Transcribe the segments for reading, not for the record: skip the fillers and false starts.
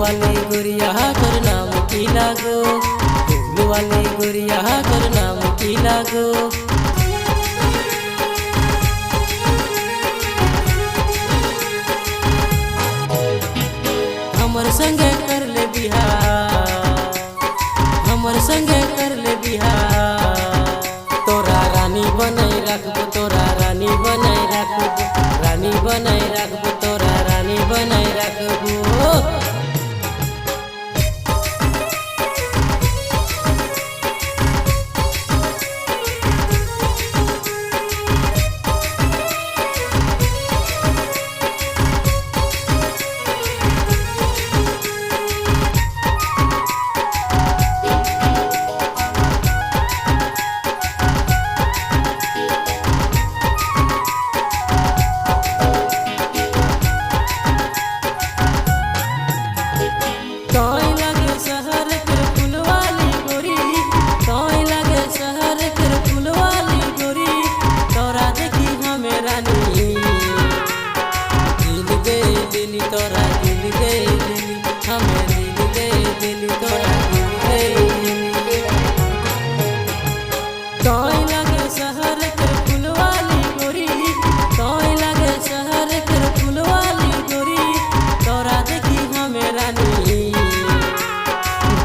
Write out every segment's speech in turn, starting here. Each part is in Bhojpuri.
वाली गोरिया कर नाम की लागो, फूल वाली गोरिया कर नाम की लागो। हमर संगे कर ले बिहार, हमर संगे कर ले बिहार। तोरा रानी बनाई रखबो, तोरा रानी बनाई रखबो, रानी बनाई रखबो, तोरा रानी बनाई रखबो। तोरा दिल दे दिली, हमें दिल दे दिली, तोरा दिल दे दिली। तोय लगे शहर के फुलवाली गोरी, तोय लगे शहर के फुलवाली गोरी। तोरा देखी हमें रानी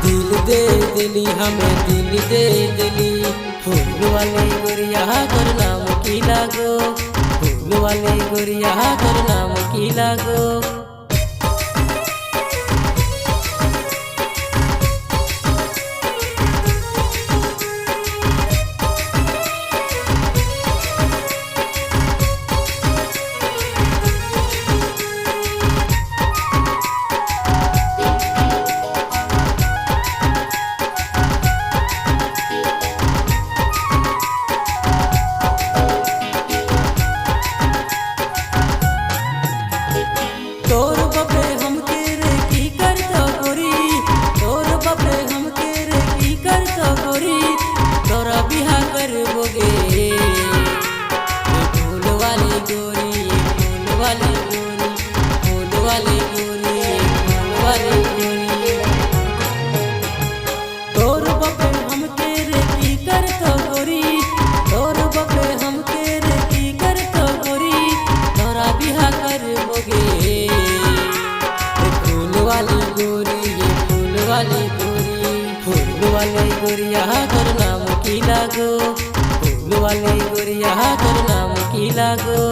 दिल दे दिली, हमें दिल दे दिली। फूल वाली गोरिया कर नाम की लागो, फूल वाली गोरिया कर नाम की लागो। तोर बपे हमके रे की करतो गोरी, तोर बपे हमके रे की करतो गोरी। तोरा बिहा करबोगे ये फूल वाली गोरी, ये फूल वाली गोरी, फूल वाली गोरी, ये फूल वाली गोरी। तोर बपे हमके रे की करतो गोरी, तोर बपे हमके रे की करतो गोरी। तोरा बिहा करबोगे वाली गोरी, ये फूल वाली गोरी। फूल वाली गोरिया कर नाम की लागो, फूल वाली गोरिया कर नाम की लागो।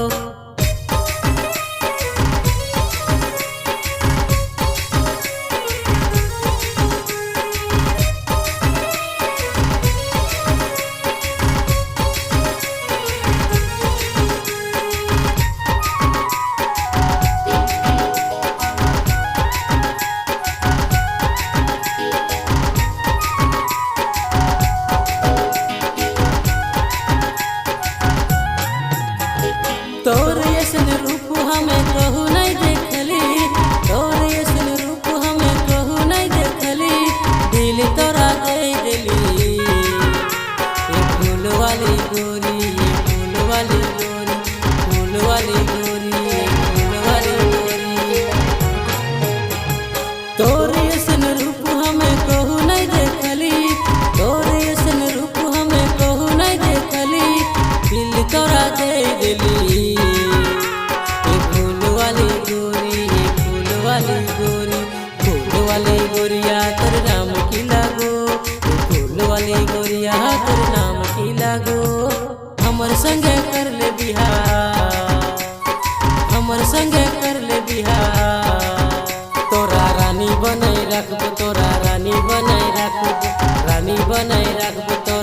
तोर ऐसन रूप हमें कहू नहीं देखली, तोर ऐसन रूप हमें कहू नहीं देखली। दिल तोरा दे दिली, ये फूल वाली गोरी, ये फूल वाली गोरी, फूल वाली गोरी, ये फूल वाली गोरी। तोर ऐसन रूप हमें कहू नहीं देखली, तोर ऐसन रूप हमें कहू नहीं देखली। दिल तोरा दे दिली, फूल वाली गोरिया कर नाम की लागो, फूल वाली गोरिया कर नाम की लागो। हमर संगे कर ले बिहार, हमर संगे कर ले बिहार। तोरा रानी बनाई रखबो, तोरा रानी बनाई रखबो, रानी बनाई रखबो।